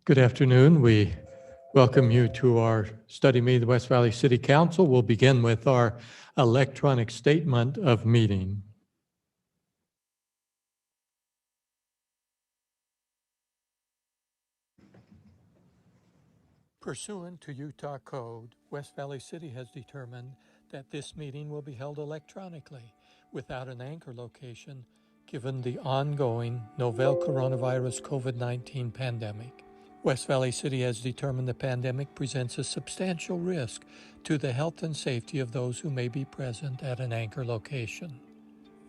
Good afternoon. We welcome you to our study meeting of the West Valley City Council. We'll begin with our electronic statement of meeting. Pursuant to Utah Code, West Valley City has determined that this meeting will be held electronically without an anchor location given the ongoing novel coronavirus COVID-19 pandemic. West Valley City has determined the pandemic presents a substantial risk to the health and safety of those who may be present at an anchor location.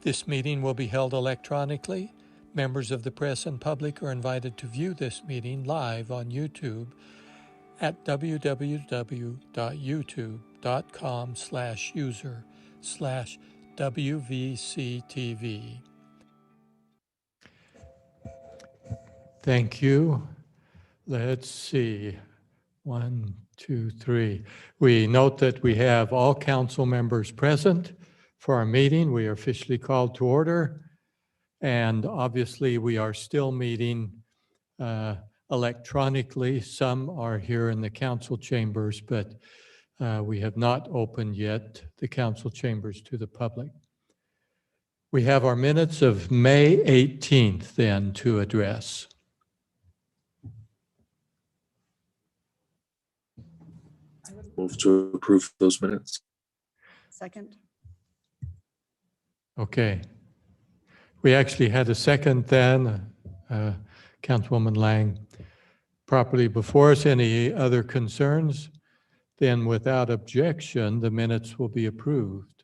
This meeting will be held electronically. Members of the press and public are invited to view this meeting live on YouTube at www.youtube.com/user/WVCTV. Thank you. Let's see. 1, 2, 3. We note that we have all council members present for our meeting. We are officially called to order. And obviously, we are still meeting electronically. Some are here in the council chambers, but we have not opened yet the council chambers to the public. We have our minutes of May 18th then to address. Move to approve those minutes. Second. Okay. We actually had a second then, Councilwoman Lang. Properly before us, any other concerns? Then without objection, the minutes will be approved.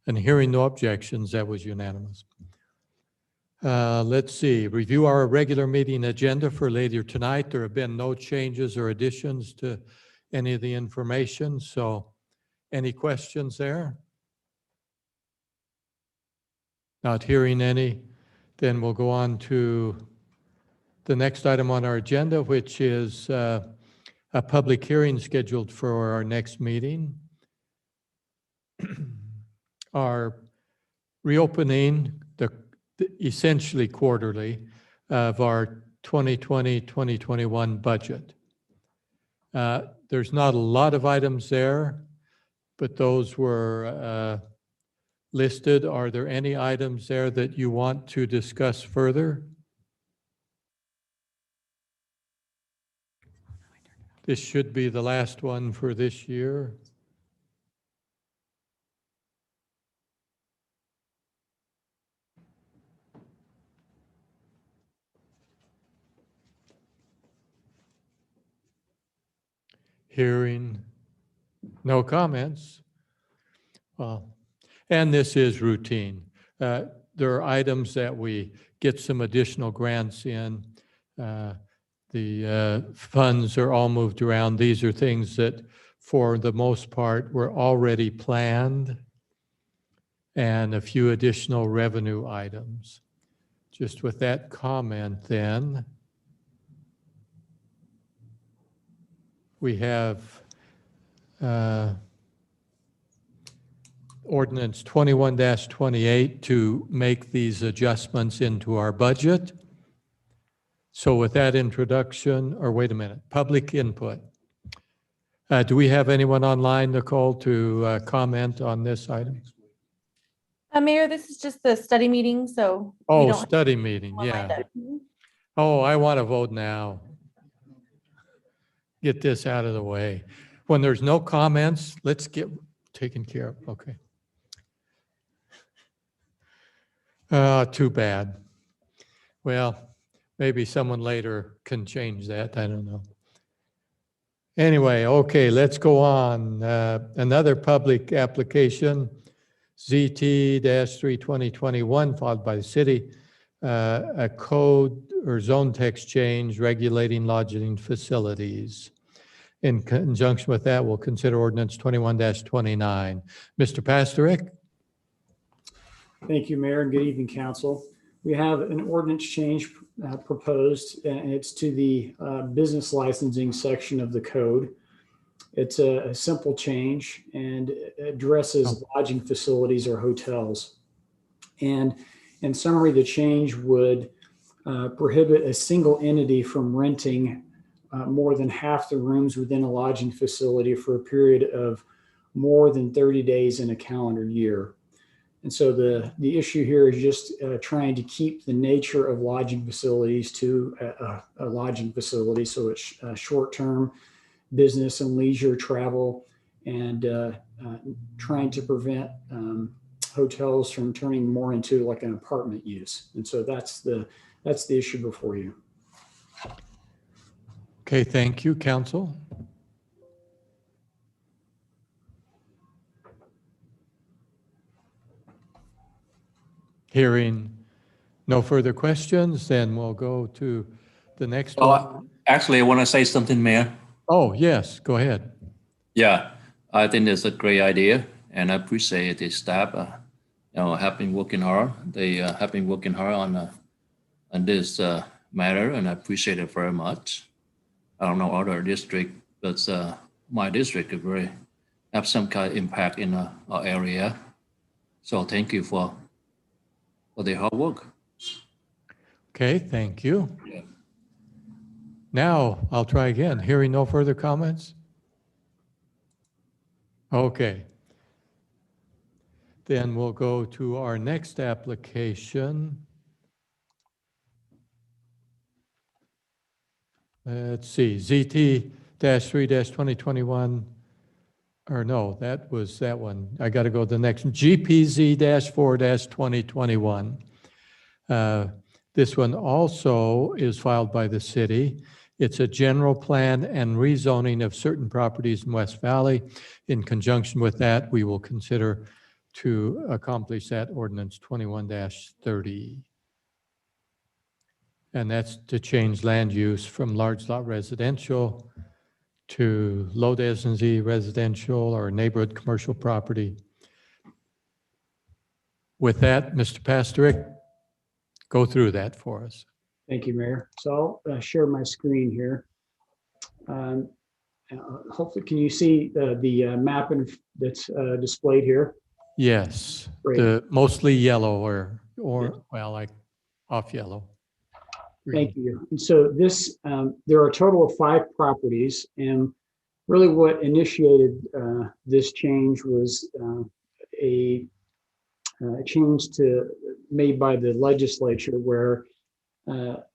And hearing no objections, that was unanimous. Let's see, review our regular meeting agenda for later tonight. There have been no changes or additions to any of the information, so any questions there? Not hearing any, then we'll go on to the next item on our agenda, which is a public hearing scheduled for our next meeting. Our reopening, essentially quarterly, of our 2020-2021 budget. There's not a lot of items there, but those were listed. Are there any items there that you want to discuss further? This should be the last one for this year. Hearing no comments. Well, and this is routine. There are items that we get some additional grants in. The funds are all moved around. These are things that, for the most part, were already planned, and a few additional revenue items. Just with that comment then, we have Ordinance 21-28 to make these adjustments into our budget. So with that introduction, or wait a minute, public input. Do we have anyone online, Nicole, to comment on this item? Mayor, this is just the study meeting, so. Oh, study meeting, yeah. Mm-hmm. Oh, I want to vote now. Get this out of the way. When there's no comments, let's get taken care of. Okay. Too bad. Well, maybe someone later can change that. I don't know. Anyway, okay, let's go on. Another public application, ZT-3-2021, filed by the city, a code or zone text change regulating lodging facilities. In conjunction with that, we'll consider ordinance 21-29. Mr. Pastorick? Thank you, Mayor, and good evening, Council. We have an ordinance change proposed, and it's to the business licensing section of the code. It's a simple change and addresses lodging facilities or hotels. And in summary, the change would prohibit a single entity from renting more than half the rooms within a lodging facility for a period of more than 30 days in a calendar year. And so the issue here is just trying to keep the nature of lodging facilities to a lodging facility. So it's short-term business and leisure travel, and trying to prevent hotels from turning more into like an apartment use. And so that's the issue before you. Okay, thank you, council. Hearing no further questions, then we'll go to the next one. Well, actually, I want to say something, Mayor. Oh, yes, go ahead. Yeah, I think it's a great idea, and I appreciate the staff. Have been working hard. They have been working hard on this matter, and I appreciate it very much. I don't know other district, but my district could really have some kind of impact in our area. So thank you for the hard work. Okay, thank you. Yeah. Now, I'll try again. Hearing no further comments? Okay. Then we'll go to our next application. Let's see, ZT-3-2021, or no, that was that one. I got to go to the next, GPZ-4-2021. This one also is filed by the city. It's a general plan and rezoning of certain properties in West Valley. In conjunction with that, we will consider to accomplish that ordinance 21-30. And that's to change land use from large lot residential to low density residential or neighborhood commercial property. With that, Mr. Pastorick, go through that for us. Thank you, Mayor. So I'll share my screen here. Hopefully, can you see the map that's displayed here? Yes, Great. the mostly yellow or well, like off yellow. Thank you. And so this, there are a total of 5 properties, and really what initiated this change was a change made by the legislature where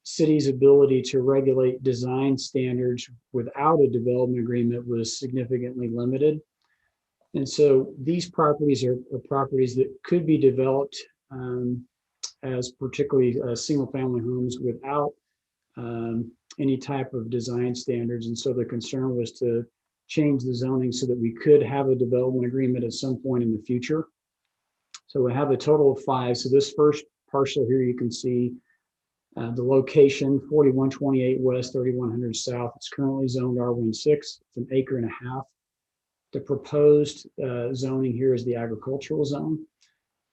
cities' ability to regulate design standards without a development agreement was significantly limited. And so these properties are properties that could be developed as particularly single-family homes without any type of design standards. And so the concern was to change the zoning so that we could have a development agreement at some point in the future. So we have a total of 5. So this first parcel here, you can see the location, 4128 West, 3100 South. It's currently zoned R16. It's an 1.5 acres. The proposed zoning here is the agricultural zone.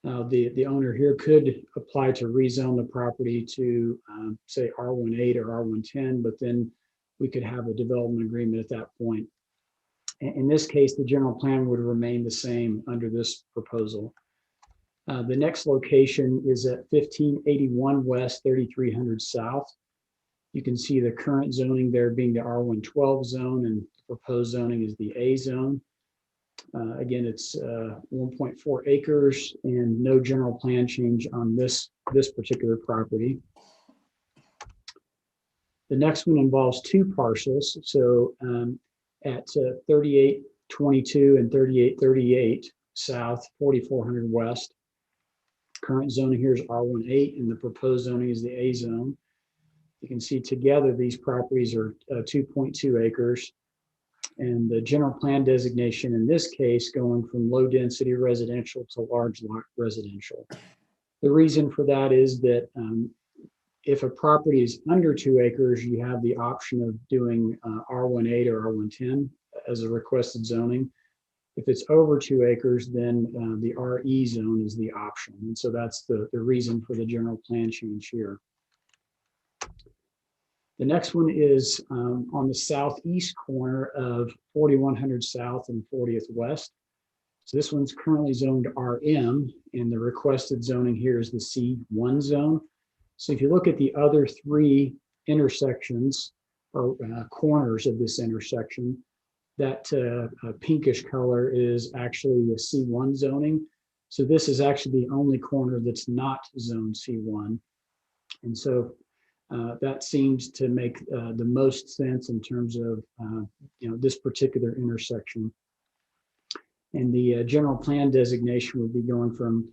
The owner here could apply to rezone the property to say R18 or R110, but then we could have a development agreement at that point. In this case, the general plan would remain the same under this proposal. The next location is at 1581 West, 3300 South. You can see the current zoning there being the R112 zone, and the proposed zoning is the A zone. Again, it's 1.4 acres and no general plan change on this particular property. The next one involves 2 parcels. So at 3822 and 3838 South, 4400 West. Current zoning here is R18, and the proposed zoning is the A zone. You can see together these properties are 2.2 acres. And the general plan designation in this case going from low density residential to large lot residential. The reason for that is that if a property is under 2 acres, you have the option of doing R18 or R110 as a requested zoning. If it's over 2 acres, then the RE zone is the option. And so that's the reason for the general plan change here. The next one is on the southeast corner of 4100 South and 40th West. So this one's currently zoned RM, and the requested zoning here is the C1 zone. So if you look at the other three intersections or corners of this intersection, that pinkish color is actually a C1 zoning. So this is actually the only corner that's not zoned C1. And so that seems to make the most sense in terms of this particular intersection. And the general plan designation would be going from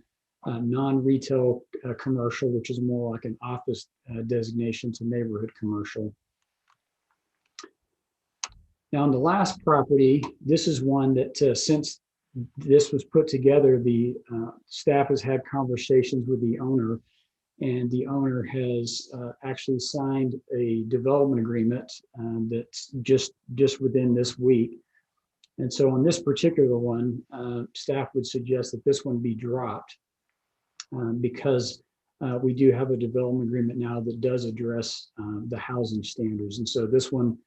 non-retail commercial, which is more like an office designation, to neighborhood commercial. Now, on the last property, this is one that since this was put together, the staff has had conversations with the owner, and the owner has actually signed a development agreement that's just within this week. And so on this particular one, staff would suggest that this one be dropped because we do have a development agreement now that does address the housing standards. And so this one,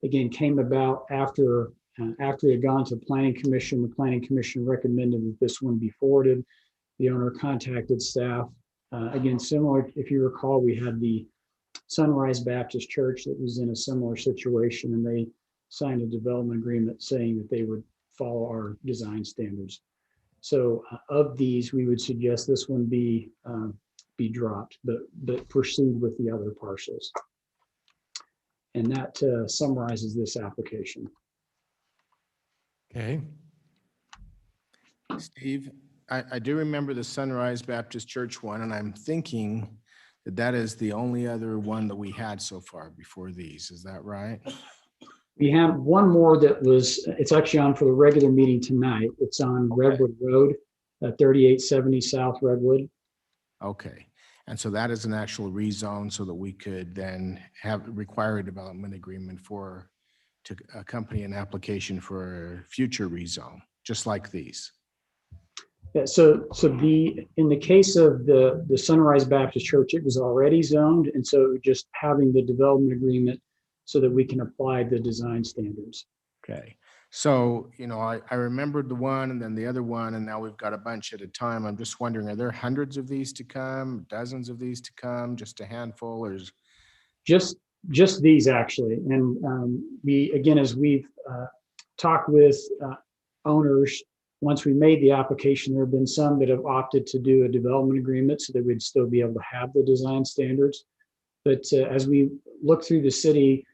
again, came about after it had gone to the Planning Commission. The Planning Commission recommended that this one be forwarded. The owner contacted staff. Again, similar, if you recall, we had the Sunrise Baptist Church that was in a similar situation, and they signed a development agreement saying that they would follow our design standards. So of these, we would suggest this one be dropped, but proceed with the other parcels. And that summarizes this application. Okay. Steve, I do remember the Sunrise Baptist Church one, and I'm thinking that that is the only other one that we had so far before these. Is that right? We have one more that it's actually on for the regular meeting tonight. It's on Redwood Road, 3870 South Redwood. Okay. And so that is an actual rezone so that we could then require a development agreement to accompany an application for a future rezone, just like these. Yeah, so in the case of the Sunrise Baptist Church, it was already zoned, and so just having the development agreement so that we can apply the design standards. Okay. So, I remembered the one and then the other one, and now we've got a bunch at a time. I'm just wondering, are there hundreds of these to come, dozens of these to come, just a handful, or just these actually? And we, again, as we've talked with owners, once we made the application, there have been some that have opted to do a development agreement so that we'd still be able to have the design standards. But as we look through the city,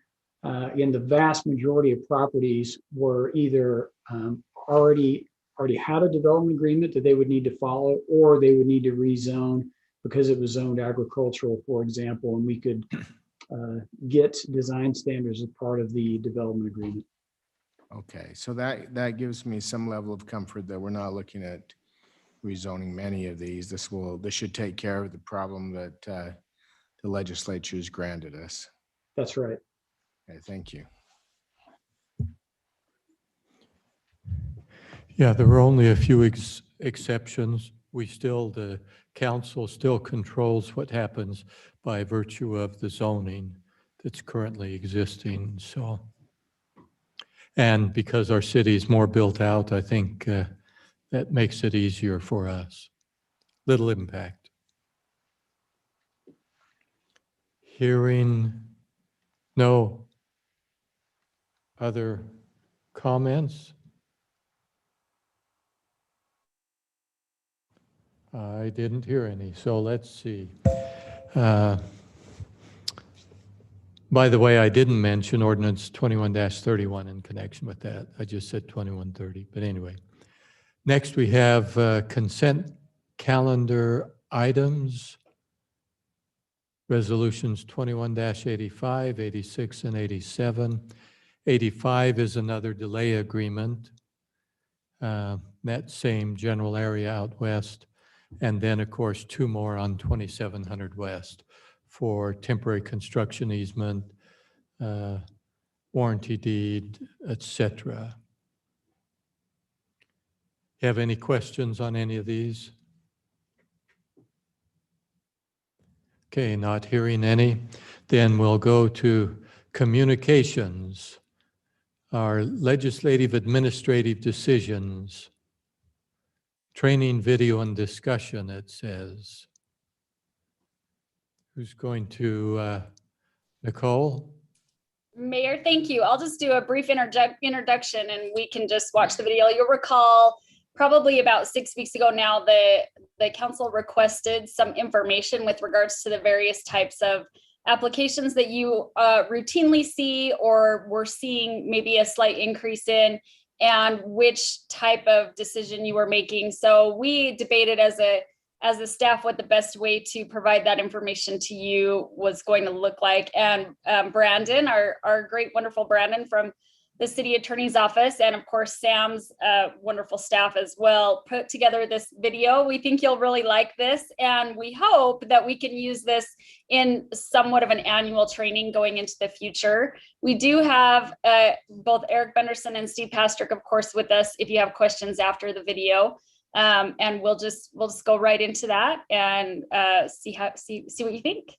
again, the vast majority of properties were either already had a development agreement that they would need to follow, or they would need to rezone because it was zoned agricultural, for example, and we could get design standards as part of the development agreement. okay. So that gives me some level of comfort that we're not looking at rezoning many of these. This should take care of the problem that the legislature has granted us. That's right. Okay, thank you. Yeah, there were only a few exceptions. The council still controls what happens by virtue of the zoning that's currently existing, so. And because our city is more built out, I think that makes it easier for us. Little impact. Hearing no other comments? I didn't hear any, so let's see. By the way, I didn't mention ordinance 21-31 in connection with that. I just said 2130, but anyway. Next, we have consent calendar items. Resolutions 21-85, 86, and 87. 85 is another delay agreement, that same general area out west. And then, of course, two more on 2700 West for temporary construction easement, warranty deed, etc. Have any questions on any of these? Okay, not hearing any. Then we'll go to communications, our legislative administrative decisions, training, video, and discussion, it says. Who's going to, Nicole? Mayor, thank you. I'll just do a brief introduction and we can just watch the video. You'll recall probably about 6 weeks ago now, the council requested some information with regards to the various types of applications that you routinely see or we're seeing maybe a slight increase in, and which type of decision you were making. So we debated as a staff what the best way to provide that information to you was going to look like. And Brandon, our great, wonderful Brandon from the city attorney's office, and of course, Sam's wonderful staff as well, put together this video. We think you'll really like this, and we hope that we can use this in somewhat of an annual training going into the future. We do have both Eric Benderson and Steve Pastrick, of course, with us if you have questions after the video. And we'll just go right into that and see what you think.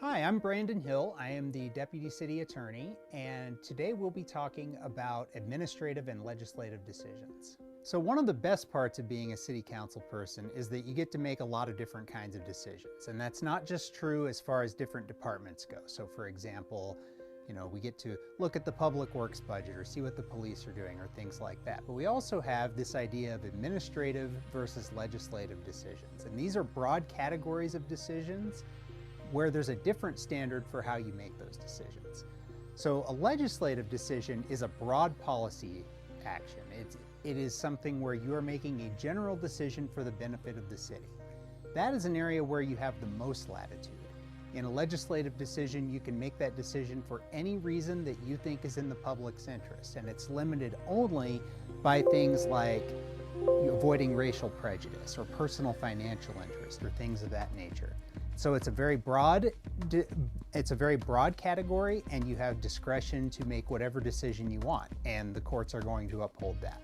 Hi, I'm Brandon Hill. I am the Deputy City Attorney, and today we'll be talking about administrative and legislative decisions. So one of the best parts of being a city council person is that you get to make a lot of different kinds of decisions, and that's not just true as far as different departments go. So for example, we get to look at the public works budget or see what the police are doing or things like that. But we also have this idea of administrative versus legislative decisions. And these are broad categories of decisions where there's a different standard for how you make those decisions. So a legislative decision is a broad policy action. It is something where you are making a general decision for the benefit of the city. That is an area where you have the most latitude. In a legislative decision, you can make that decision for any reason that you think is in the public's interest, and it's limited only by things like avoiding racial prejudice or personal financial interest or things of that nature. So it's a very broad category, and you have discretion to make whatever decision you want, and the courts are going to uphold that.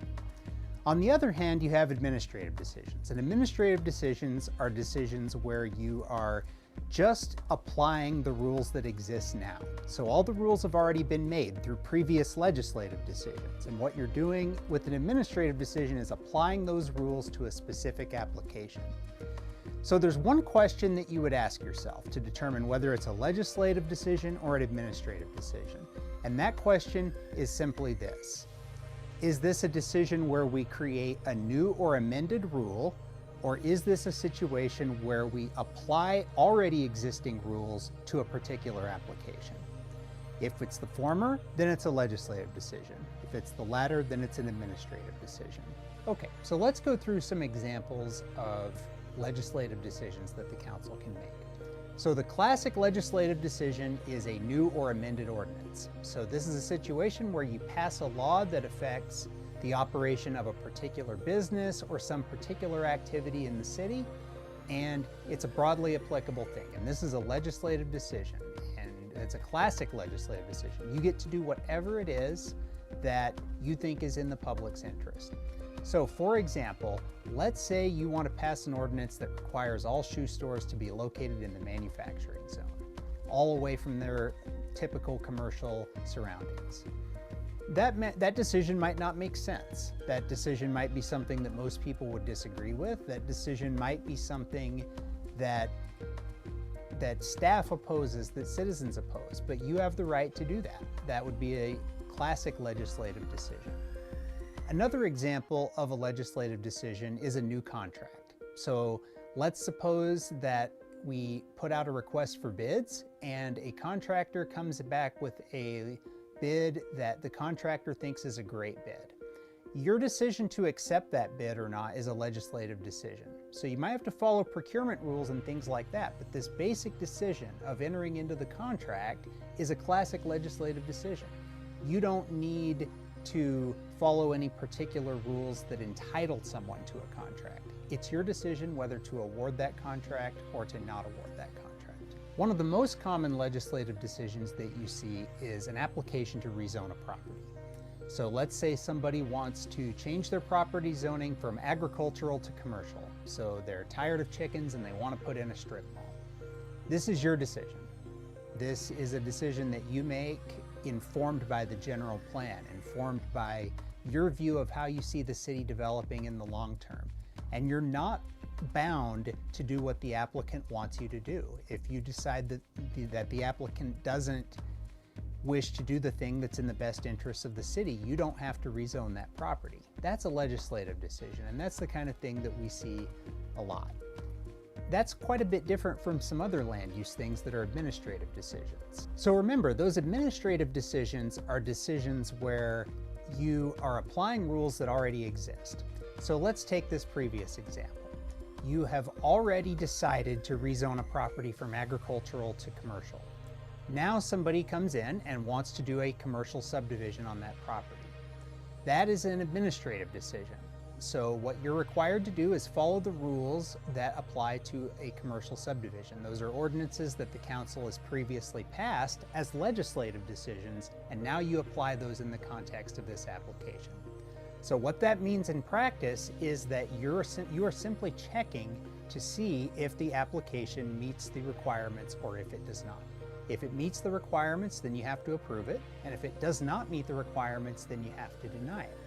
On the other hand, you have administrative decisions, and administrative decisions are decisions where you are just applying the rules that exist now. So all the rules have already been made through previous legislative decisions, and what you're doing with an administrative decision is applying those rules to a specific application. So there's one question that you would ask yourself to determine whether it's a legislative decision or an administrative decision, and that question is simply this: is this a decision where we create a new or amended rule, or is this a situation where we apply already existing rules to a particular application? If it's the former, then it's a legislative decision. If it's the latter, then it's an administrative decision. Okay, so let's go through some examples of legislative decisions that the council can make. So the classic legislative decision is a new or amended ordinance. So this is a situation where you pass a law that affects the operation of a particular business or some particular activity in the city, and it's a broadly applicable thing. And this is a legislative decision, and it's a classic legislative decision. You get to do whatever it is that you think is in the public's interest. So for example, let's say you want to pass an ordinance that requires all shoe stores to be located in the manufacturing zone, all away from their typical commercial surroundings. That decision might not make sense. That decision might be something that most people would disagree with. That decision might be something that staff opposes, that citizens oppose, but you have the right to do that. That would be a classic legislative decision. Another example of a legislative decision is a new contract. So let's suppose that we put out a request for bids and a contractor comes back with a bid that the contractor thinks is a great bid. Your decision to accept that bid or not is a legislative decision. So you might have to follow procurement rules and things like that, but this basic decision of entering into the contract is a classic legislative decision. You don't need to follow any particular rules that entitle someone to a contract. It's your decision whether to award that contract or to not award that contract. One of the most common legislative decisions that you see is an application to rezone a property. So let's say somebody wants to change their property zoning from agricultural to commercial. So they're tired of chickens and they want to put in a strip mall. This is your decision. This is a decision that you make informed by the general plan, informed by your view of how you see the city developing in the long term. And you're not bound to do what the applicant wants you to do. If you decide that the applicant doesn't wish to do the thing that's in the best interest of the city, you don't have to rezone that property. That's a legislative decision, and that's the kind of thing that we see a lot. That's quite a bit different from some other land use things that are administrative decisions. So remember, those administrative decisions are decisions where you are applying rules that already exist. So let's take this previous example. You have already decided to rezone a property from agricultural to commercial. Now somebody comes in and wants to do a commercial subdivision on that property. That is an administrative decision. So what you're required to do is follow the rules that apply to a commercial subdivision. Those are ordinances that the council has previously passed as legislative decisions, and now you apply those in the context of this application. So what that means in practice is that you are simply checking to see if the application meets the requirements or if it does not. If it meets the requirements, then you have to approve it, and if it does not meet the requirements, then you have to deny it.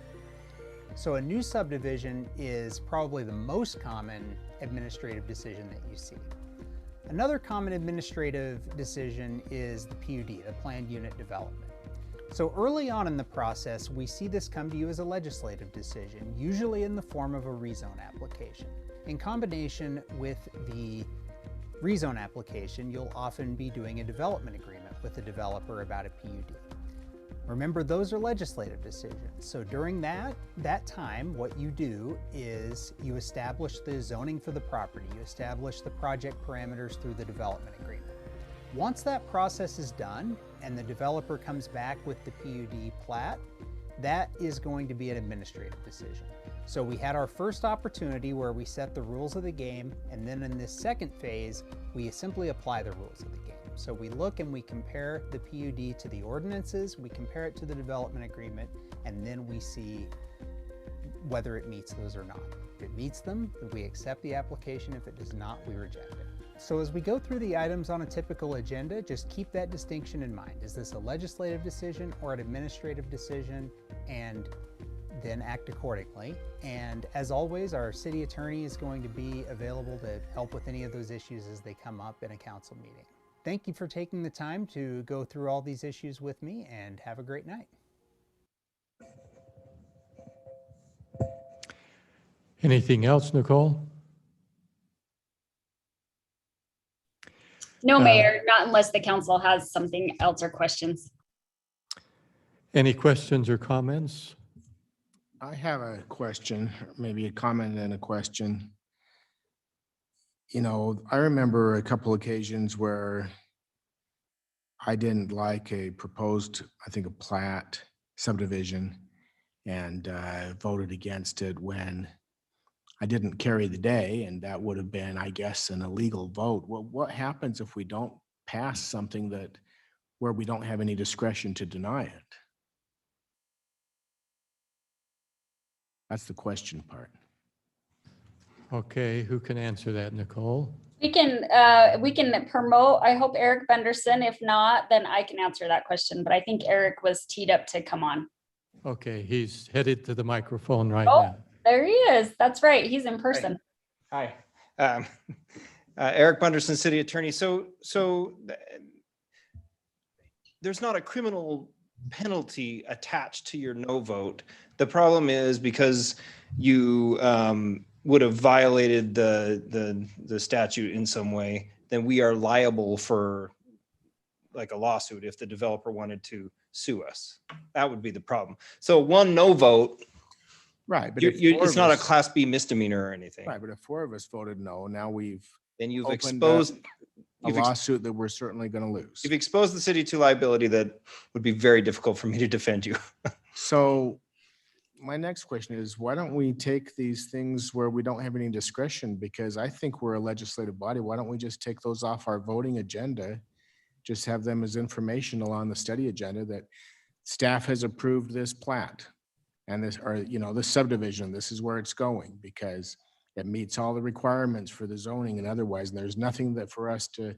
So a new subdivision is probably the most common administrative decision that you see. Another common administrative decision is the PUD, the Planned Unit Development. So early on in the process, we see this come to you as a legislative decision, usually in the form of a rezone application. In combination with the rezone application, you'll often be doing a development agreement with the developer about a PUD. Remember, those are legislative decisions. So during that time, what you do is you establish the zoning for the property. You establish the project parameters through the development agreement. Once that process is done and the developer comes back with the PUD plat, that is going to be an administrative decision. So we had our first opportunity where we set the rules of the game, and then in this second phase, we simply apply the rules of the game. So we look and we compare the PUD to the ordinances, we compare it to the development agreement, and then we see whether it meets those or not. If it meets them, then we accept the application. If it does not, we reject it. So as we go through the items on a typical agenda, just keep that distinction in mind. Is this a legislative decision or an administrative decision? And then act accordingly. And as always, our city attorney is going to be available to help with any of those issues as they come up in a council meeting. Thank you for taking the time to go through all these issues with me, and have a great night. Anything else, Nicole? No, Mayor, not unless the council has something else or questions. Any questions or comments? I have a question, maybe a comment and a question. You know, I remember a couple occasions where I didn't like a proposed, I think, a plat subdivision, and voted against it when I didn't carry the day, and that would have been, I guess, an illegal vote. Well, what happens if we don't pass something where we don't have any discretion to deny it? That's the question part. Okay, who can answer that, Nicole? We can promote, I hope, Eric Benderson. If not, then I can answer that question, but I think Eric was teed up to come on. Okay, he's headed to the microphone right Oh, now. there he is. That's right. He's in person. Hi, Eric Bunderson, City Attorney. So there's not a criminal penalty attached to your no vote. The problem is because you would have violated the statute in some way, then we are liable for like a lawsuit if the developer wanted to sue us. That would be the problem. So one no vote, Right, but it's not a Class B misdemeanor or anything. Right, but if 4 of us voted no, now we've Then you've opened exposed a lawsuit that we're certainly going to lose. You've exposed the city to liability that would be very difficult for me to defend you. So my next question is, why don't we take these things where we don't have any discretion? Because I think we're a legislative body. Why don't we just take those off our voting agenda? Just have them as informational on the study agenda that staff has approved this plat and this, or, you know, this subdivision, this is where it's going because it meets all the requirements for the zoning and otherwise. And there's nothing that for us to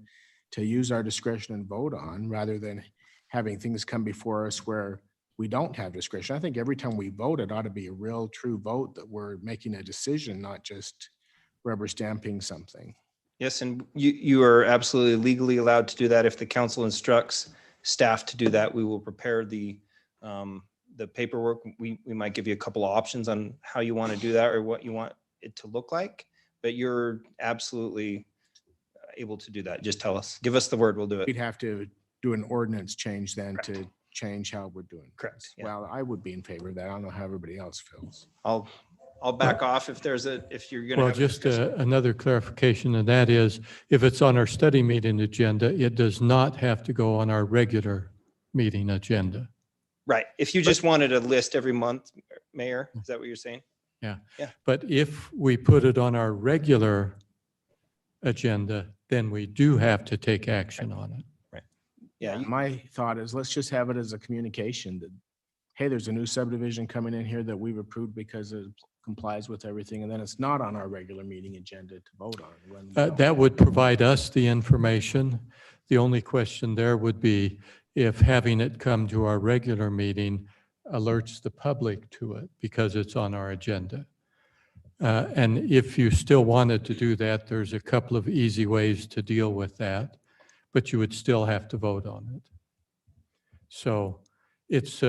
use our discretion and vote on, rather than having things come before us where we don't have discretion. I think every time we vote, it ought to be a real true vote that we're making a decision, not just rubber stamping something. Yes, and you are absolutely legally allowed to do that. If the council instructs staff to do that, we will prepare the paperwork. We might give you a couple of options on how you want to do that or what you want it to look like, but you're absolutely able to do that. Just tell us, give us the word, we'll do We'd it. have to do an ordinance change then to change how we're doing. Correct, things. yeah. Well, I would be in favor of that. I don't know how everybody else feels. I'll back off if if you're gonna Well, have a just discussion. another clarification, and that is, if it's on our study meeting agenda, it does not have to go on our regular meeting agenda. Right, if you just wanted a list every month, Mayor, is that what you're saying? Yeah. Yeah. But if we put it on our regular agenda, then we do have to take action on it. Yeah, My thought is let's just have it as a communication that, hey, there's a new subdivision coming in here that we've approved because it complies with everything. And then it's not on our regular meeting agenda to vote on. When we don't. That would provide us the information. The only question there would be if having it come to our regular meeting alerts the public to it because it's on our agenda. And if you still wanted to do that, there's a couple of easy ways to deal with that, but you would still have to vote on it. So it's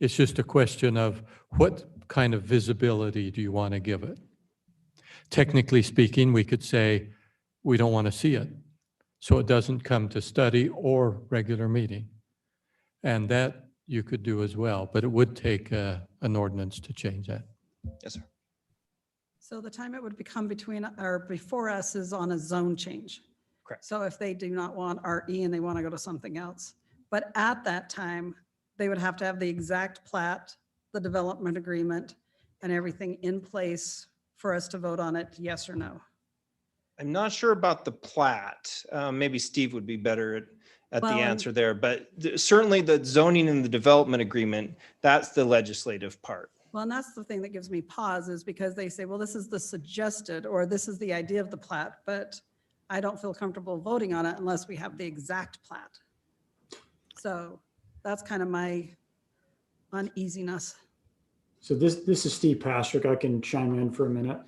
just a question of what kind of visibility do you want to give it? Technically speaking, we could say we don't want to see it, so it doesn't come to study or regular meeting. And that you could do as well, but it would take an ordinance to change that. yes, sir. So the time it would become between or before us is on a zone change. Correct. So if they do not want RE and they want to go to something else, but at that time, they would have to have the exact plat, the development agreement, and everything in place for us to vote on it, yes or no. I'm not sure about the plat. Maybe Steve would be better at the Well, answer there, but certainly the zoning and the development agreement, that's the legislative part. Well, and that's the thing that gives me pause is because they say, well, this is the suggested, or this is the idea of the plat, but I don't feel comfortable voting on it unless we have the exact plat. So that's kind of my uneasiness. So this is Steve Pastrick. I can chime in for a minute.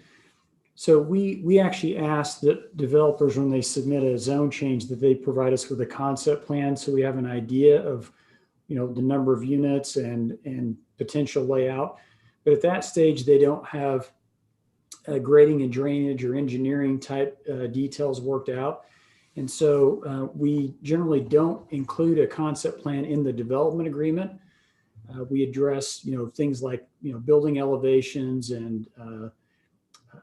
So we actually asked that developers, when they submit a zone change, that they provide us with a concept plan so we have an idea of, the number of units and potential layout. But at that stage, they don't have grading and drainage or engineering type details worked out. And so we generally don't include a concept plan in the development agreement. We address, things like, building elevations and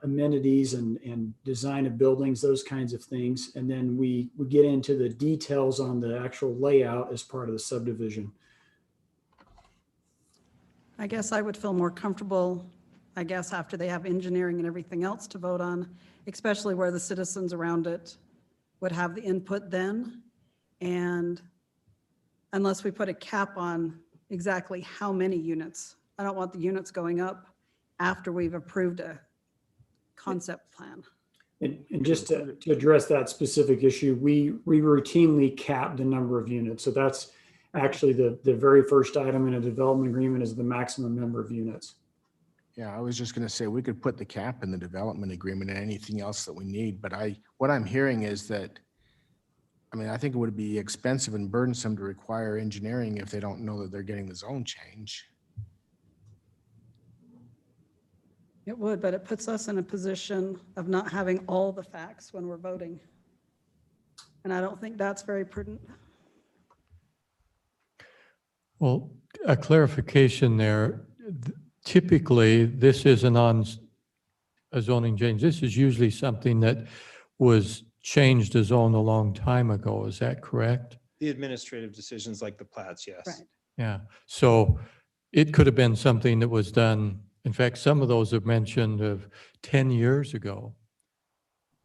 amenities and design of buildings, those kinds of things. And then we get into the details on the actual layout as part of the subdivision. I guess I would feel more comfortable, after they have engineering and everything else to vote on, especially where the citizens around it would have the input then. And unless we put a cap on exactly how many units, I don't want the units going up after we've approved a concept plan. And just to address that specific issue, we routinely cap the number of units. So that's actually the very first item in a development agreement is the maximum number of units. Yeah, I was just going to say we could put the cap in the development agreement and anything else that we need. But what I'm hearing is that, I think it would be expensive and burdensome to require engineering if they don't know that they're getting the zone change. It would, but it puts us in a position of not having all the facts when we're voting. And I don't think that's very prudent. Well, a clarification there. Typically, this isn't on a zoning change. This is usually something that was changed a zone a long time ago. Is that correct? The administrative decisions like the plats, yes. Right. Yeah. So it could have been something that was done. In fact, some of those have mentioned of 10 years ago.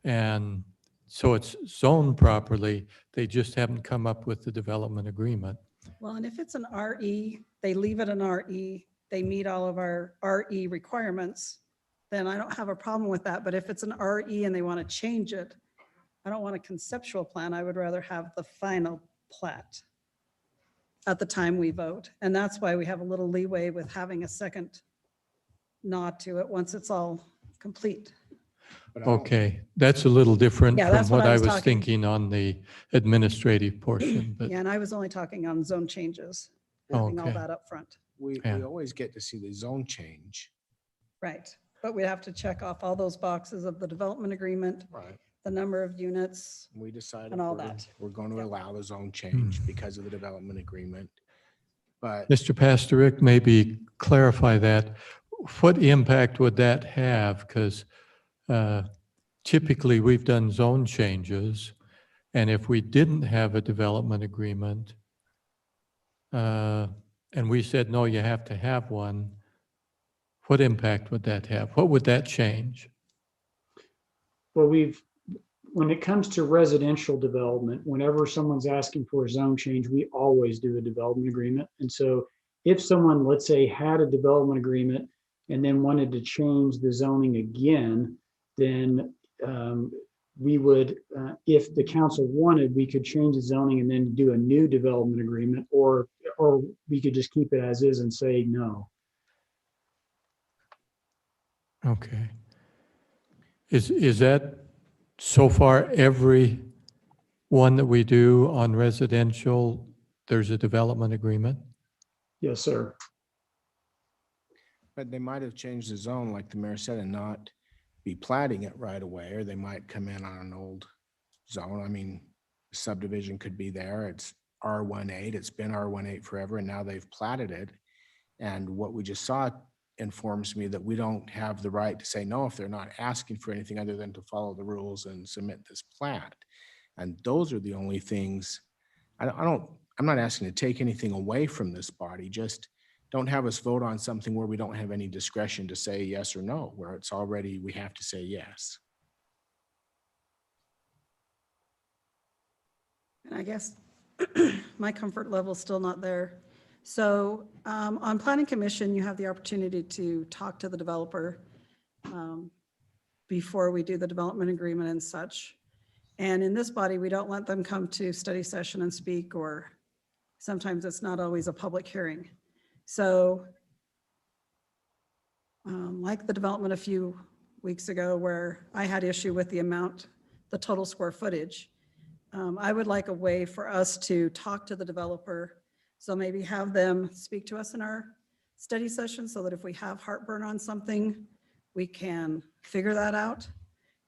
And so it's zoned properly. They just haven't come up with the development agreement. Well, and if it's an RE, they leave it an RE, they meet all of our RE requirements, then I don't have a problem with that. But if it's an RE and they want to change it, I don't want a conceptual plan. I would rather have the final plat. at the time we vote. And that's why we have a little leeway with having a second nod to it once it's all complete. But I don't- Okay, that's a little different Yeah, from that's what what I I was was talking. thinking on the administrative portion, but Yeah, and I was only talking on zone changes, having all Okay. that up front. We Yeah. always get to see the zone change. Right. But we'd have to check off all those boxes of the development agreement, Right. the number of units. We decide And if all we're, that. we're going to Yep. allow the zone change because of the development agreement. But Mr. Pastorick, maybe clarify that. What impact would that have? Because typically we've done zone changes, and if we didn't have a development agreement, and we said, no, you have to have one, what impact would that have? What would that change? Well, when it comes to residential development, whenever someone's asking for a zone change, we always do a development agreement. And so if someone, let's say, had a development agreement and then wanted to change the zoning again, then we would, if the council wanted, we could change the zoning and then do a new development agreement, or we could just keep it as is and say no. Okay. Is that so far every one that we do on residential, there's a development agreement? Yes, sir. But they might have changed the zone, like the mayor said, and not be platting it right away, or they might come in on an old zone. I mean, subdivision could be there. It's R18. It's been R18 forever, and now they've platted it. And what we just saw informs me that we don't have the right to say no if they're not asking for anything other than to follow the rules and submit this plat. And those are the only things. I'm not asking to take anything away from this body, just don't have us vote on something where we don't have any discretion to say yes or no, where it's already, we have to say yes. And I guess my comfort level is still not there. So on planning commission, you have the opportunity to talk to the developer before we do the development agreement and such. And in this body, we don't let them come to study session and speak, or sometimes it's not always a public hearing. So like the development a few weeks ago where I had issue with the amount, the total square footage, I would like a way for us to talk to the developer. So maybe have them speak to us in our study session so that if we have heartburn on something, we can figure that out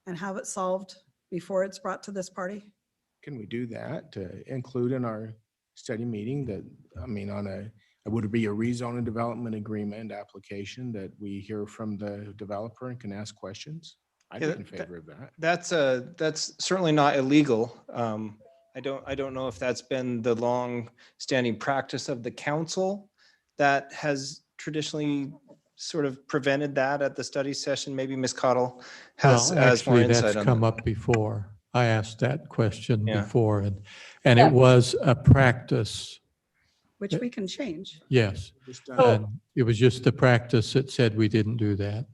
and have it solved before it's brought to this party. Can we do that to include in our study meeting that, I mean, would it be a rezone and development agreement application that we hear from the developer and can ask questions? I'd be in favor of that. That's certainly not illegal. I don't know if that's been the long standing practice of the council that has traditionally sort of prevented that at the study session. Maybe Ms. Cottle has more Actually, insight that's on come that. up before. I asked that question Yeah. before, and it was a practice. Which we can change. Yes. Just, And it was just the practice that said we didn't do that.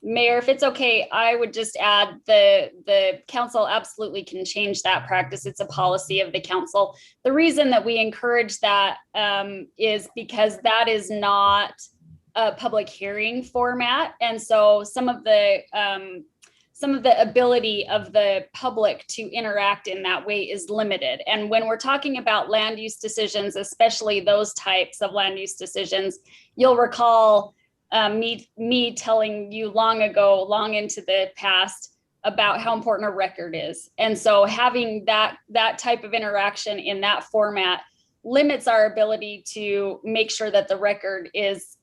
Mayor, if it's okay, I would just add the council absolutely can change that practice. It's a policy of the council. The reason that we encourage that is because that is not a public hearing format. And so some of the ability of the public to interact in that way is limited. And when we're talking about land use decisions, especially those types of land use decisions, you'll recall me telling you long ago, long into the past, about how important a record is. And so having that type of interaction in that format limits our ability to make sure that the record is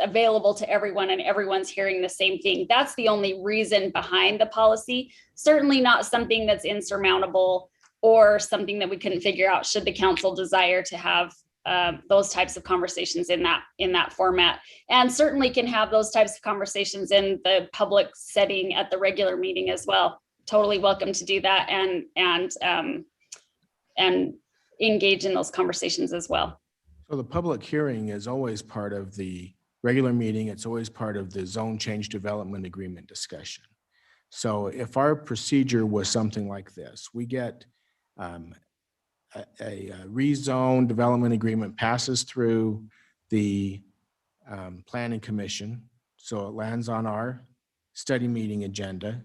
available to everyone and everyone's hearing the same thing. That's the only reason behind the policy. Certainly not something that's insurmountable or something that we couldn't figure out should the council desire to have those types of conversations in that format, and certainly can have those types of conversations in the public setting at the regular meeting as well. Totally welcome to do that and engage in those conversations as well. So the public hearing is always part of the regular meeting. It's always part of the zone change development agreement discussion. So if our procedure was something like this, we get a rezone development agreement passes through the planning commission. So it lands on our study meeting agenda.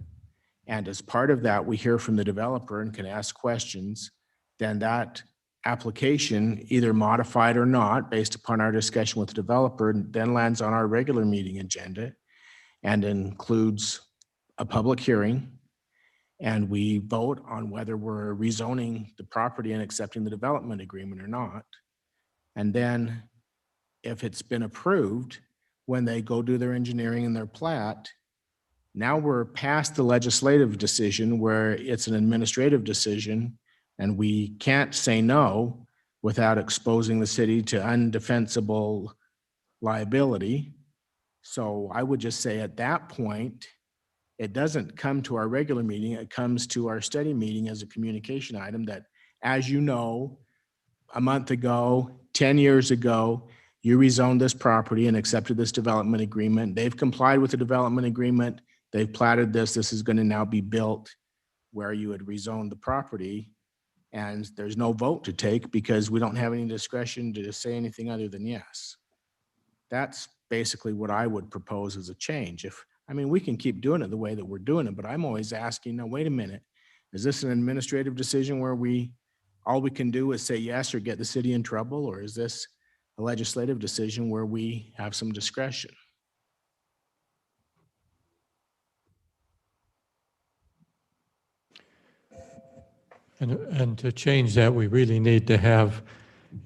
And as part of that, we hear from the developer and can ask questions. Then that application, either modified or not, based upon our discussion with the developer, then lands on our regular meeting agenda and includes a public hearing. And we vote on whether we're rezoning the property and accepting the development agreement or not. And then if it's been approved, when they go do their engineering and their plat, now we're past the legislative decision where it's an administrative decision and we can't say no without exposing the city to undefensible liability. So I would just say at that point, it doesn't come to our regular meeting, it comes to our study meeting as a communication item that, as you know, a month ago, 10 years ago, you rezoned this property and accepted this development agreement. They've complied with the development agreement. They've platted this. This is going to now be built where you had rezoned the property. And there's no vote to take because we don't have any discretion to say anything other than yes. That's basically what I would propose as a change. We can keep doing it the way that we're doing it, but I'm always asking, now, wait a minute, is this an administrative decision where all we can do is say yes or get the city in trouble? Or is this a legislative decision where we have some discretion? And to change that, we really need to have,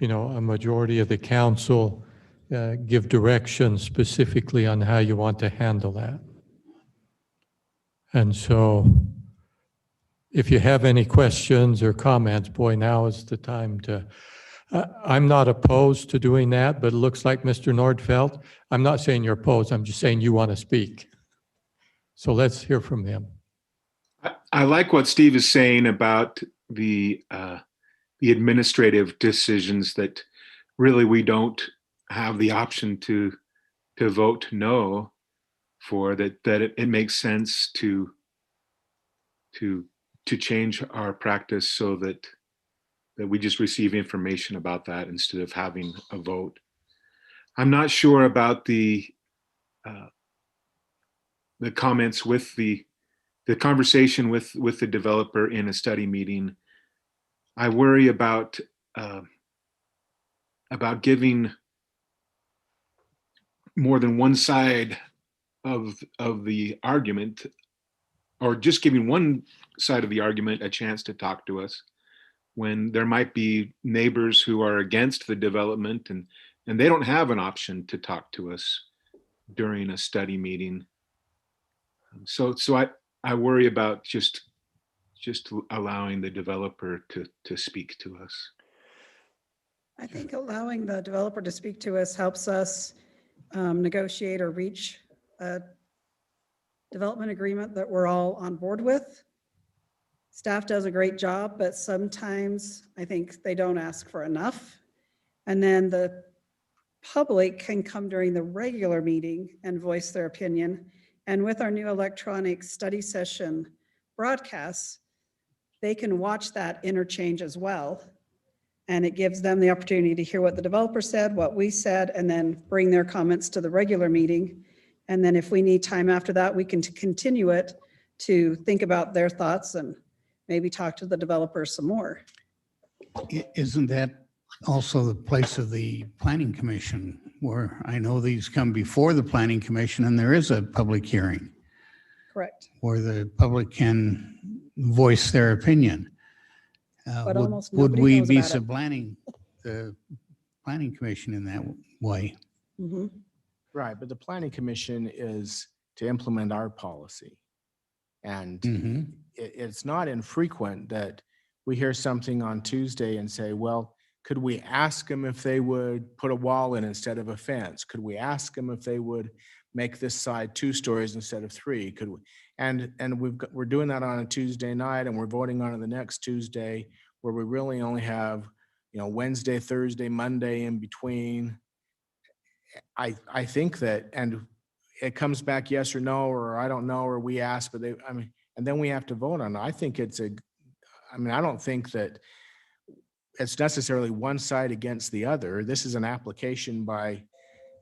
a majority of the council give direction specifically on how you want to handle that. And so if you have any questions or comments, boy, now is the time to, I'm not opposed to doing that, but it looks like Mr. Nordfeld, I'm not saying you're opposed, I'm just saying you want to speak. So let's hear from him. I like what Steve is saying about the administrative decisions that really we don't have the option to vote no for, that it makes sense to change our practice so that we just receive information about that instead of having a vote. I'm not sure about the comments with the conversation with the developer in a study meeting. I worry about giving more than one side of the argument, or just giving one side of the argument a chance to talk to us, when there might be neighbors who are against the development and they don't have an option to talk to us during a study meeting. So I worry about just allowing the developer to speak to us. I think allowing the developer to speak to us helps us negotiate or reach a development agreement that we're all on board with. Staff does a great job, but sometimes I think they don't ask for enough. And then the public can come during the regular meeting and voice their opinion. And with our new electronic study session broadcasts, they can watch that interchange as well. And it gives them the opportunity to hear what the developer said, what we said, and then bring their comments to the regular meeting. And then if we need time after that, we can continue it to think about their thoughts and maybe talk to the developer some more. Isn't that also the place of the planning commission, where I know these come before the planning commission and there is a public hearing Correct. where the public can voice their opinion? But almost would nobody we knows be about it. supplanting the planning commission in that way? Mm-hmm. Right, but the planning commission is to implement our policy. And it's not infrequent that we hear something on Tuesday and say, well, could we ask them if they would put a wall in instead of a fence? Could we ask them if they would make this side 2 stories instead of 3? Could we? And we're doing that on a Tuesday night, and we're voting on it the next Tuesday, where we really only have, Wednesday, Thursday, Monday in between. I think that, and it comes back yes or no, or I don't know, or we ask, but and then we have to vote on it. I think I don't think that it's necessarily one side against the other. This is an application by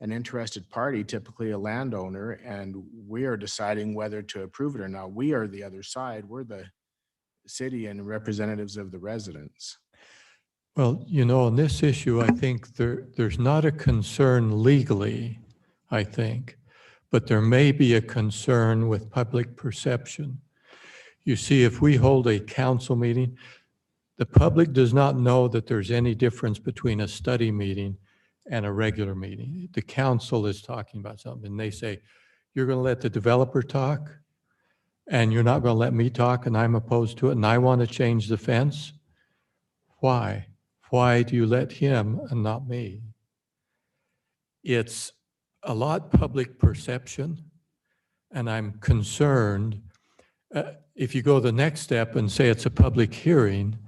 an interested party, typically a landowner, and we are deciding whether to approve it or not. We are the other side. We're the city and representatives of the residents. Well, on this issue, I think there's not a concern legally, I think, but there may be a concern with public perception. You see, if we hold a council meeting, the public does not know that there's any difference between a study meeting and a regular meeting. The council is talking about something, and they say, you're going to let the developer talk, and you're not going to let me talk, and I'm opposed to it, and I want to change the fence. Why? Why do you let him and not me? It's a lot public perception, and I'm concerned. If you go the next step and say it's a public hearing,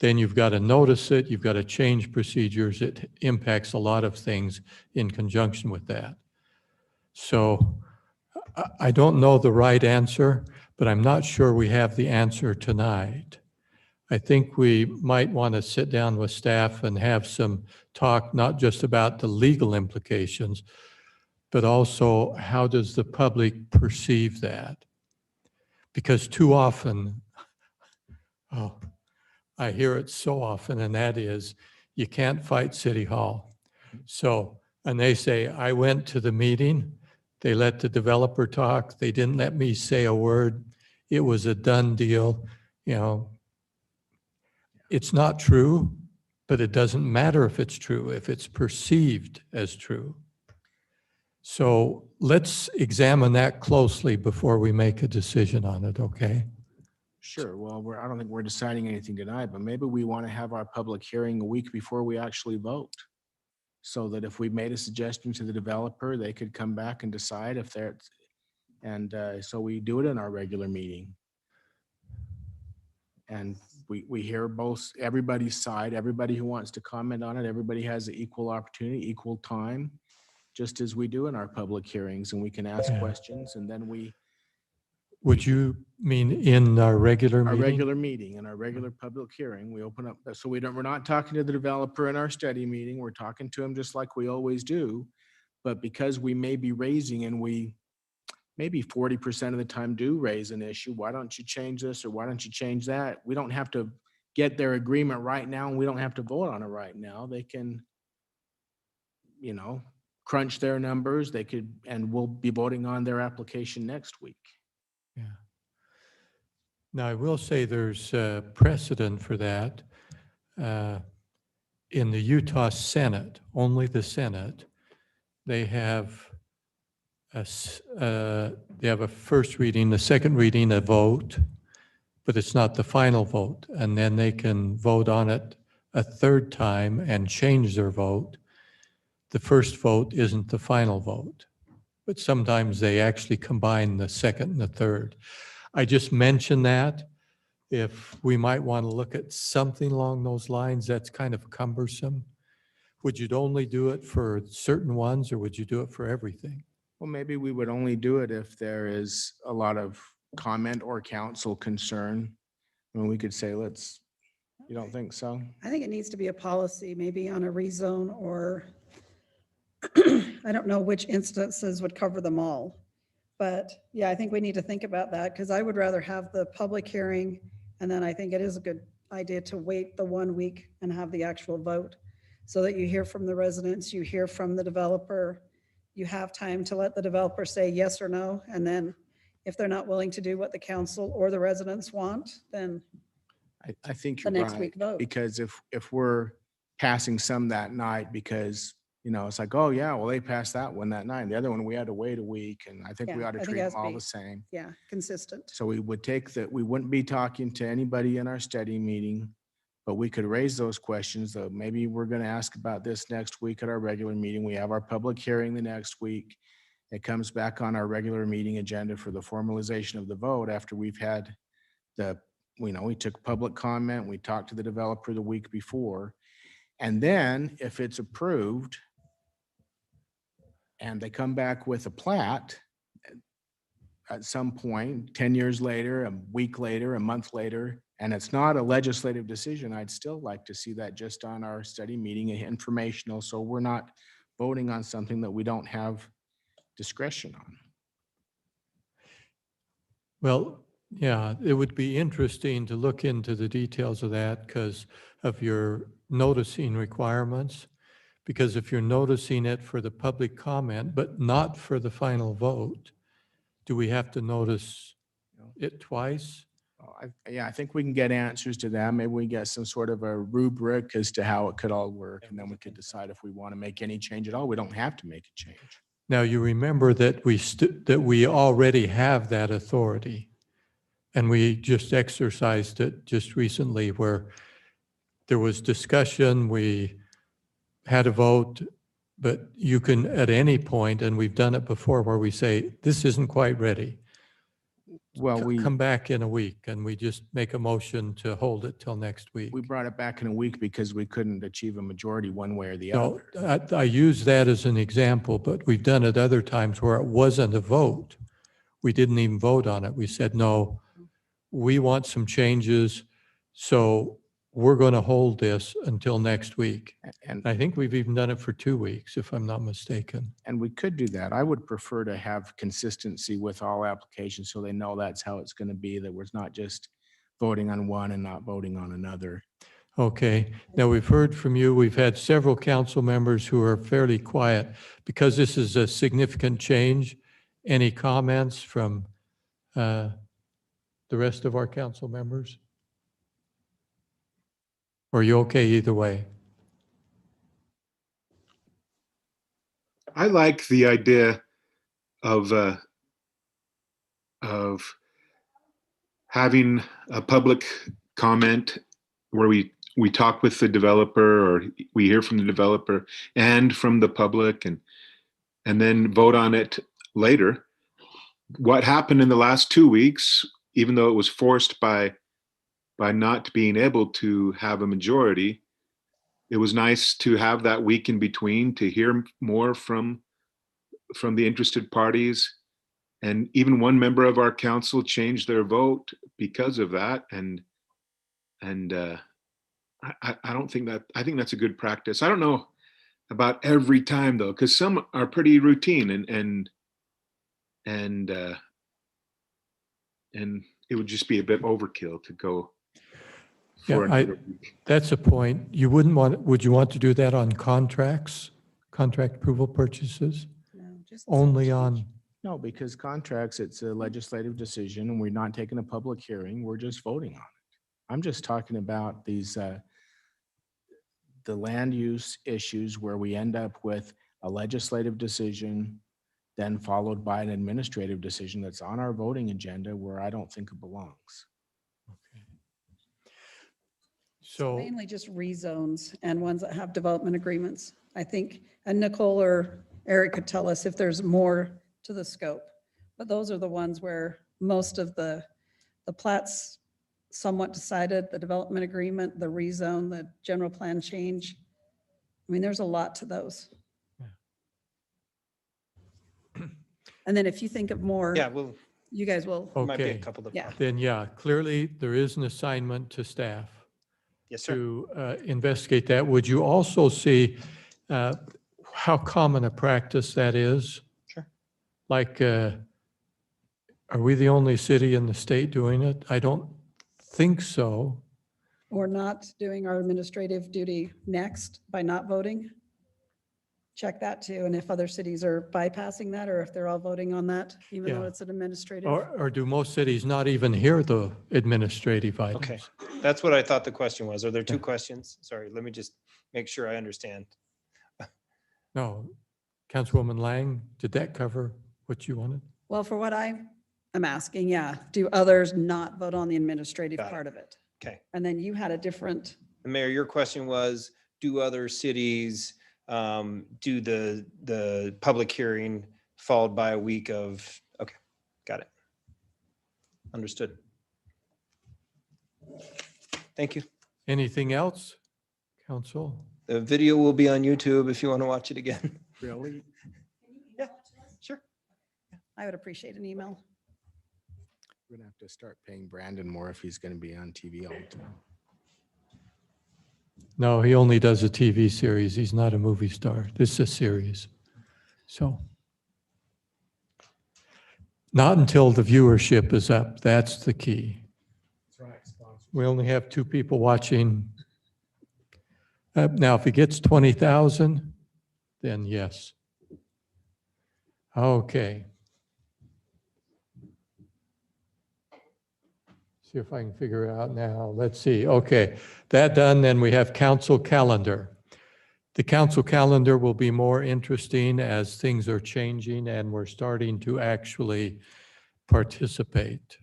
then you've got to notice it, you've got to change procedures. It impacts a lot of things in conjunction with that. So I don't know the right answer, but I'm not sure we have the answer tonight. I think we might want to sit down with staff and have some talk, not just about the legal implications, but also how does the public perceive that? Because too often, I hear it so often, and that is, you can't fight City Hall. So, and they say, I went to the meeting, they let the developer talk, they didn't let me say a word, it was a done deal. It's not true, but it doesn't matter if it's true, if it's perceived as true. So let's examine that closely before we make a decision on it, okay? Sure. Well, I don't think we're deciding anything tonight, but maybe we want to have our public hearing a week before we actually vote. So that if we made a suggestion to the developer, they could come back and decide if they're, and so we do it in our regular meeting. And we hear both, everybody's side, everybody who wants to comment on it, everybody has an equal opportunity, equal time, just as we do in our public hearings, and we can ask questions, and then Would you mean in our regular our meeting? regular meeting and our regular public hearing, we open up, so we're not talking to the developer in our study meeting, we're talking to him just like we always do. But because we may be raising, and we maybe 40% of the time do raise an issue, why don't you change this or why don't you change that? We don't have to get their agreement right now, and we don't have to vote on it right now. They can, crunch their numbers, they could, and we'll be voting on their application next week. Yeah. Now, I will say there's precedent for that. In the Utah Senate, only the Senate, they have a first reading, the second reading, a vote, but it's not the final vote. And then they can vote on it a third time and change their vote. The first vote isn't the final vote, but sometimes they actually combine the second and the third. I just mentioned that if we might want to look at something along those lines, that's kind of cumbersome. Would you only do it for certain ones, or would you do it for everything? Well, maybe we would only do it if there is a lot of comment or council concern. And we could say, you don't think so? I think it needs to be a policy, maybe on a rezone, or I don't know which instances would cover them all. But yeah, I think we need to think about that, because I would rather have the public hearing, and then I think it is a good idea to wait the 1 week and have the actual vote, so that you hear from the residents, you hear from the developer, you have time to let the developer say yes or no, and then if they're not willing to do what the council or the residents want, then I think the you're next right, week vote. because if we're passing some that night, because it's like, oh yeah, well, they passed that one that night. The other one, we had to wait a week, and I think we Yeah, ought to I think treat it them has to all be- the same. Yeah, consistent. So we would we wouldn't be talking to anybody in our study meeting, but we could raise those questions. Though maybe we're going to ask about this next week at our regular meeting. We have our public hearing the next week. It comes back on our regular meeting agenda for the formalization of the vote after we've had we took public comment, we talked to the developer the week before. And then if it's approved and they come back with a plat at some point, 10 years later, a week later, a month later, and it's not a legislative decision, I'd still like to see that just on our study meeting, informational, so we're not voting on something that we don't have discretion on. Well, yeah, it would be interesting to look into the details of that because of your noticing requirements. Because if you're noticing it for the public comment, but not for the final vote, do we have to notice it twice? Yeah, I think we can get answers to that. Maybe we get some sort of a rubric as to how it could all work, and then we could decide if we want to make any change at all. We don't have to make a change. Now, you remember that we already have that authority, and we just exercised it just recently where there was discussion, we had a vote, but you can at any point, and we've done it before, where we say, this isn't quite ready. Well, Come back in a week, and we just make a motion to hold it till next week. we brought it back in a week because we couldn't achieve a majority one way or the No, other. I use that as an example, but we've done it other times where it wasn't a vote. We didn't even vote on it. We said, no, we want some changes, so we're going to hold this until next week. And I think we've even done it for 2 weeks, if I'm not mistaken. we could do that. I would prefer to have consistency with all applications so they know that's how it's going to be, that we're not just voting on one and not voting on another. Okay, now we've heard from you. We've had several council members who are fairly quiet because this is a significant change. Any comments from the rest of our council members? Or are you okay either way? I like the idea of having a public comment where we talk with the developer, or we hear from the developer and from the public, and then vote on it later. What happened in the last 2 weeks, even though it was forced by not being able to have a majority, it was nice to have that week in between to hear more from the interested parties. And even one member of our council changed their vote because of that. And I don't think that, I think that's a good practice. I don't know about every time though, because some are pretty routine, and it would just be a bit overkill to go for Yeah, another week. that's a point. You wouldn't want, would you want to do that on contracts, contract approval purchases? No, just the Only change. on, No, because contracts, it's a legislative decision and we're not taking a public hearing. We're just voting on it. I'm just talking about these, the land use issues where we end up with a legislative decision, then followed by an administrative decision that's on our voting agenda where I don't think it belongs. so, Mainly just rezones and ones that have development agreements, I think. And Nicole or Eric could tell us if there's more to the scope. But those are the ones where most of the plats somewhat decided, the development agreement, the rezone, the general plan change. I mean, there's a lot to those. And then if you think of more, Yeah, well, you guys will, there might be a okay, couple of. yeah. then yeah, clearly there is an assignment to staff Yes, sir. to investigate that. Would you also see how common a practice that is? Sure. Like, are we the only city in the state doing it? I don't think so. or not doing our administrative duty next by not voting. Check that too. And if other cities are bypassing that, or if they're all voting on that, even though Yeah. it's an administrative. Or do most cities not even hear the administrative items? Okay, that's what I thought the question was. Are there two Yeah. questions? Sorry, let me just make sure I understand. No. Councilwoman Lang, did that cover what you wanted? Well, for what I am asking, yeah, do others not vote on the administrative Got it. part of it? Okay. And then you had a different, Mayor, your question was, do other cities do the public hearing followed by a week of, okay, got it. Understood. Thank you. Anything else, council? The video will be on YouTube if you want to watch it again. Really? Yeah, sure. I would appreciate an email. We're gonna have to start paying Brandon more if he's gonna be on TV all the time. No, he only does a TV series. He's not a movie star. This is a series. So not until the viewership is up. That's the key. We only have 2 people watching. Now, if it gets 20,000, then yes. Okay. See if I can figure it out now. Let's see. Okay, that done, then we have council calendar. The council calendar will be more interesting as things are changing and we're starting to actually participate.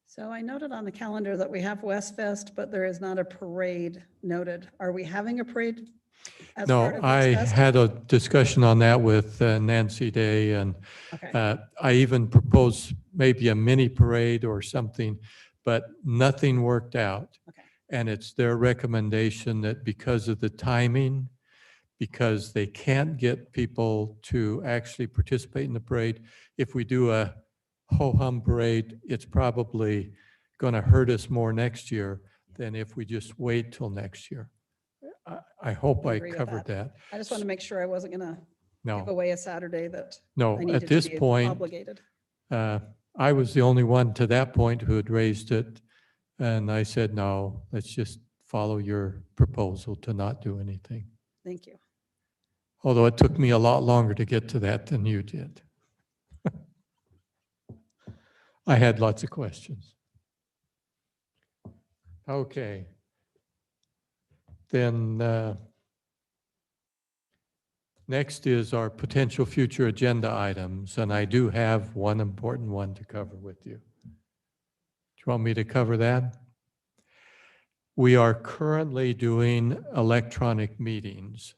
So I noted on the calendar that we have West Fest, but there is not a parade noted. Are we having a parade as No, part of I West Fest? had a discussion on that with Nancy Day, and Okay, I even proposed maybe a mini parade or something, but nothing worked out. Okay. And it's their recommendation that because of the timing, because they can't get people to actually participate in the parade, if we do a ho-hum parade, it's probably going to hurt us more next year than if we just wait till next year. I hope I agree with covered that. I just want to make sure I wasn't going to give No, away a Saturday that no, I needed at to this be point, obligated. I was the only one to that point who had raised it. And I said, no, let's just follow your proposal to not do anything. Thank you. Although it took me a lot longer to get to that than you did. I had lots of questions. Okay. Then next is our potential future agenda items, and I do have one important one to cover with you. Do you want me to cover that? We are currently doing electronic meetings.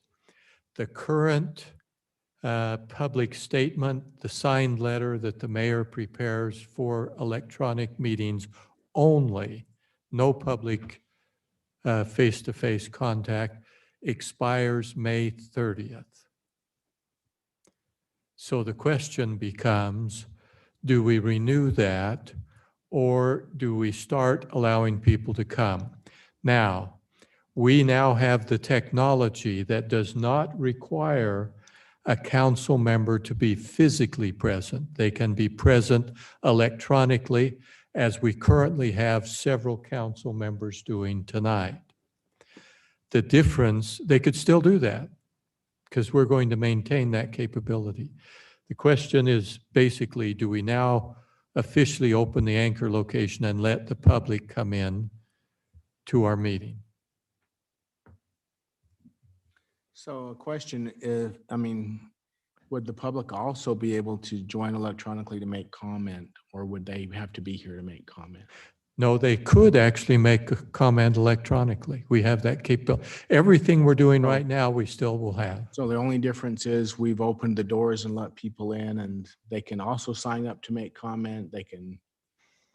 The current public statement, the signed letter that the mayor prepares for electronic meetings only, no public face-to-face contact, expires May 30th. So the question becomes, do we renew that or do we start allowing people to come? Now, we now have the technology that does not require a council member to be physically present. They can be present electronically, as we currently have several council members doing tonight. The difference, they could still do that because we're going to maintain that capability. The question is basically, do we now officially open the anchor location and let the public come in to our meeting? So a question is, would the public also be able to join electronically to make comment, or would they have to be here to make comment? No, they could actually make a comment electronically. We have that capability. Everything we're doing right now, we still will have. So the only difference is we've opened the doors and let people in, and they can also sign up to make comment. They can,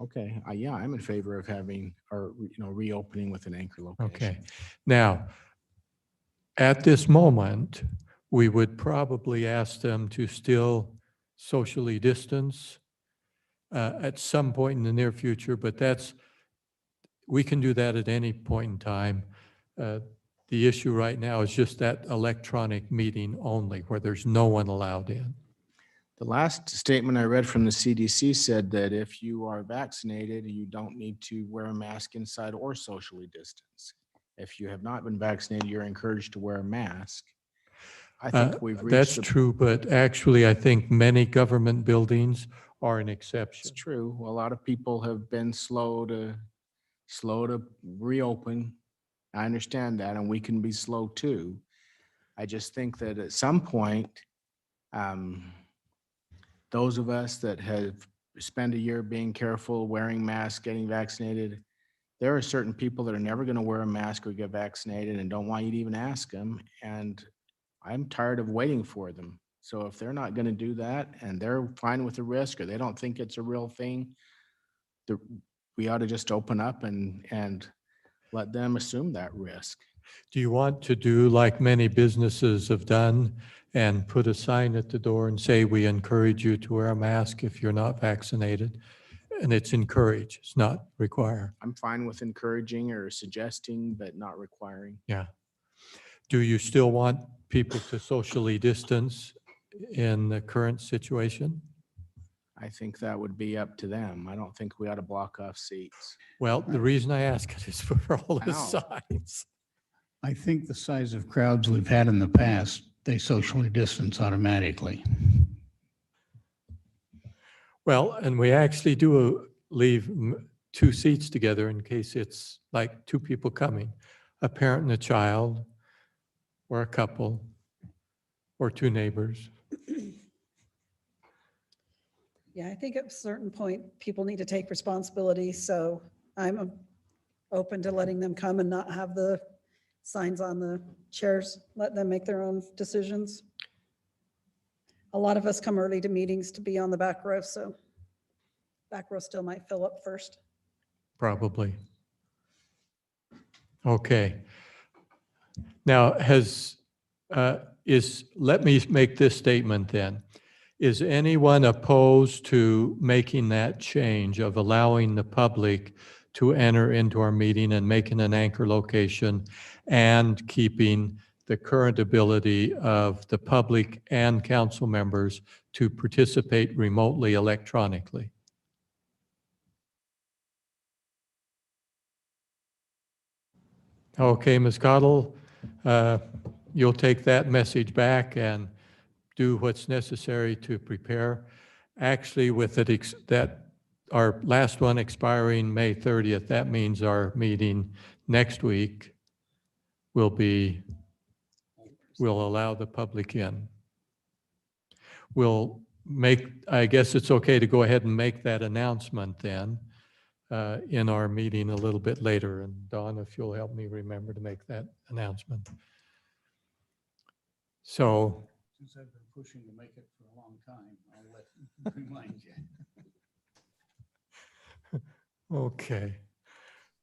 okay, yeah, I'm in favor of having, or, reopening with an anchor location. Okay. Now, at this moment, we would probably ask them to still socially distance at some point in the near future, but we can do that at any point in time. The issue right now is just that electronic meeting only, where there's no one allowed in. The last statement I read from the CDC said that if you are vaccinated, you don't need to wear a mask inside or socially distance. If you have not been vaccinated, you're encouraged to wear a mask. I think we've reached. That's true, but actually, I think many government buildings are an exception. It's true. A lot of people have been slow to reopen. I understand that, and we can be slow too. I just think that at some point, those of us that have spent a year being careful, wearing masks, getting vaccinated, there are certain people that are never going to wear a mask or get vaccinated and don't want you to even ask them. And I'm tired of waiting for them. So if they're not going to do that and they're fine with the risk, or they don't think it's a real thing, we ought to just open up and let them assume that risk. Do you want to do like many businesses have done and put a sign at the door and say, we encourage you to wear a mask if you're not vaccinated? and it's encourage, it's not require. I'm fine with encouraging or suggesting, but not requiring. Yeah. Do you still want people to socially distance in the current situation? I think that would be up to them. I don't think we ought to block off seats. Well, the reason I ask it is for all I the know. signs. I think the size of crowds we've had in the past, they socially distance automatically. Well, and we actually do leave two seats together in case it's like two people coming, a parent and a child, or a couple, or two neighbors. Yeah, I think at a certain point, people need to take responsibility. So I'm open to letting them come and not have the signs on the chairs. Let them make their own decisions. A lot of us come early to meetings to be on the back row, so back row still might fill up first. Probably. Okay. Now, let me make this statement then. Is anyone opposed to making that change of allowing the public to enter into our meeting and making an anchor location and keeping the current ability of the public and council members to participate remotely electronically? Okay, Ms. Cottle, you'll take that message back and do what's necessary to prepare. Actually, with it, that our last one expiring May 30th, that means our meeting next week will allow the public in. I guess it's okay to go ahead and make that announcement then in our meeting a little bit later. And Dawn, if you'll help me remember to make that announcement. So. Since I've been pushing to make it for a long time, I'll remind you. Okay.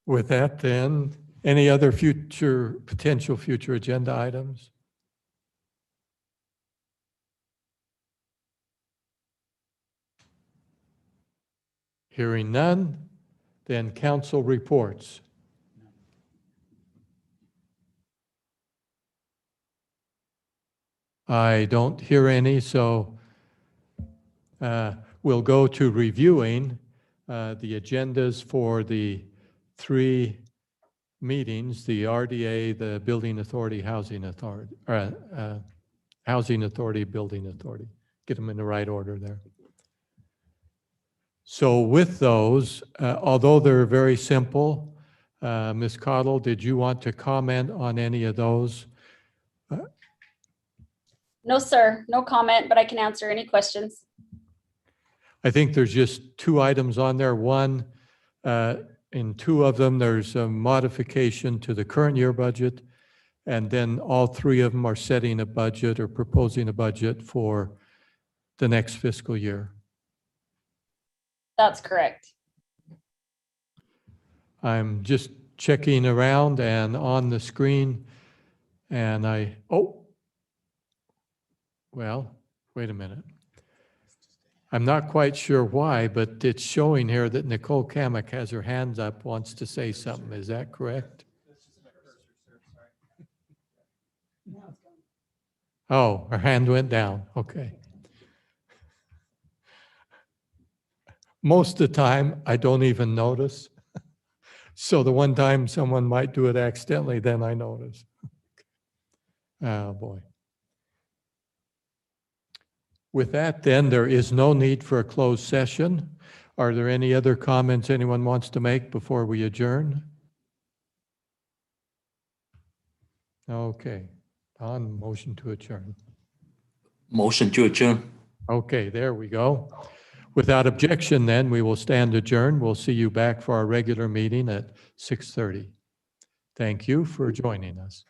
With that then, any other potential future agenda items? Hearing none, then council reports. I don't hear any, so we'll go to reviewing the agendas for the three meetings, the RDA, the Building Authority, Housing Authority, Housing Authority, Building Authority. Get them in the right order there. So with those, although they're very simple, Ms. Cottle, did you want to comment on any of those? No, sir, no comment, but I can answer any questions. I think there's just two items on there. One, in two of them, there's a modification to the current year budget. And then all three of them are setting a budget or proposing a budget for the next fiscal year. That's correct. I'm just checking around and on the screen and well, wait a minute. I'm not quite sure why, but it's showing here that Nicole Kamek has her hands up, wants to say something. Is that correct? Oh, her hand went down. Okay. Most of the time, I don't even notice. So the one time someone might do it accidentally, then I notice. Oh, boy. With that, then, there is no need for a closed session. Are there any other comments anyone wants to make before we adjourn? Okay. On motion to adjourn. Motion to adjourn. Okay, there we go. Without objection, then, we will stand adjourned. We'll see you back for our regular meeting at 6:30. Thank you for joining us.